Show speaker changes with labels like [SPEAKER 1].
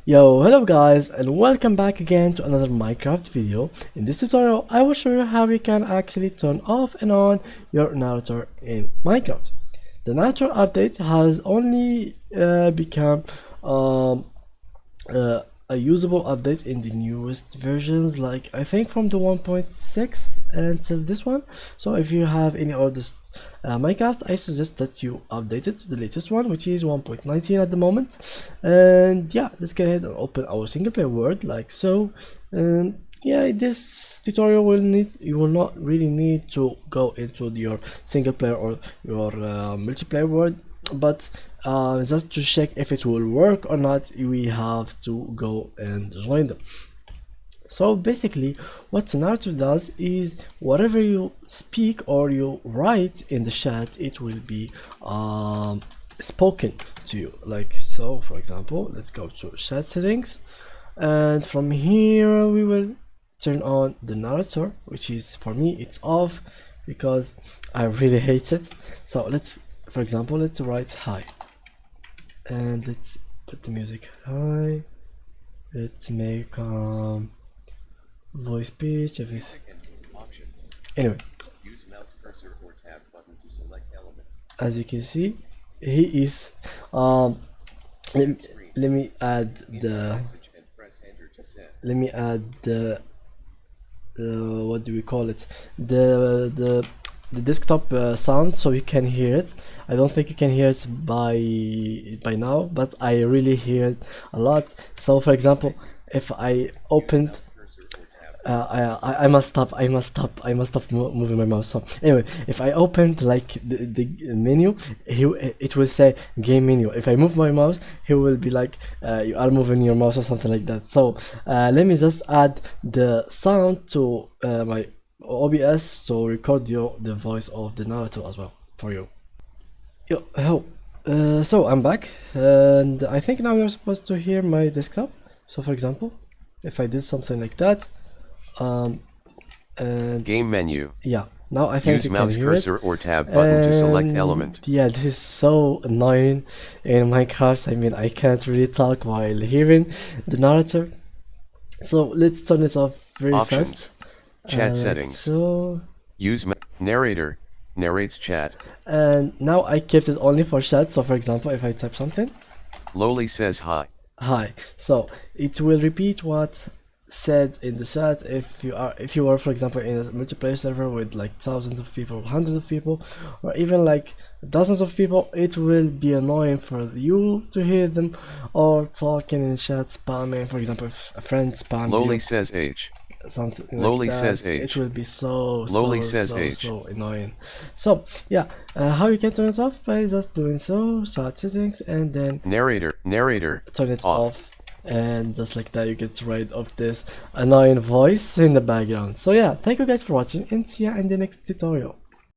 [SPEAKER 1] Yo, hello guys, and welcome back again to another Minecraft video. In this tutorial, I will show you how you can actually turn off and on your narrator in Minecraft. The narrator update has only become um, a usable update in the newest versions, like I think from the 1.6 until this one. So if you have any oldest Minecraft, I suggest that you update it to the latest one, which is 1.19 at the moment. And yeah, let's go ahead and open our single player world like so. And yeah, this tutorial you will not really need to go into your single player or your multiplayer world, but just to check if it will work or not, we have to go and join them. So basically what the narrator does is whatever you speak or you write in the chat, it will be spoken to you, like so. For example, let's go to chat settings, and from here we will turn on the narrator, which is, for me, it's off because I really hate it. So let's, for example, let's write hi, and let's put the music high. Let's make voice pitch, everything. Anyway, use mouse cursor or tab button to select element. As you can see, he is let me add the what do we call it, the desktop sound, so you can hear it. I don't think you can hear it by now, but I really hear it a lot. So for example, if I opened I must stop moving my mouse. So anyway, if I opened like the menu, it will say game menu. If I move my mouse, he will be like you are moving your mouse or something like that. So let me just add the sound to my OBS to record the voice of the narrator as well for you. So I'm back, and I think now you're supposed to hear my desktop. So for example, if I did something like that, and
[SPEAKER 2] game menu.
[SPEAKER 1] Yeah, now I think
[SPEAKER 2] use mouse cursor or tab button to select element.
[SPEAKER 1] Yeah, this is so annoying in Minecraft. I mean, I can't really talk while hearing the narrator. So let's turn this off very
[SPEAKER 2] Options.
[SPEAKER 1] fast.
[SPEAKER 2] Chat settings.
[SPEAKER 1] So
[SPEAKER 2] use narrator narrates chat.
[SPEAKER 1] And now I kept it only for chat. So for example, if I type something,
[SPEAKER 2] Lowly says hi.
[SPEAKER 1] Hi. So it will repeat what said in the chat. If you are, for example, in a multiplayer server with like thousands of people, hundreds of people, or even like dozens of people, it will be annoying for you to hear them or talking in chat, spamming. For example, if a friend spams
[SPEAKER 2] Lowly says H.
[SPEAKER 1] Something
[SPEAKER 2] Lowly
[SPEAKER 1] like that,
[SPEAKER 2] says H.
[SPEAKER 1] it will be so annoying. So yeah, how you can turn it off? By just doing so, chat settings, and then
[SPEAKER 2] narrator
[SPEAKER 1] turn it off. And just like that, you get rid of this annoying voice in the background. So yeah, thank you guys for watching, and see ya in the next tutorial.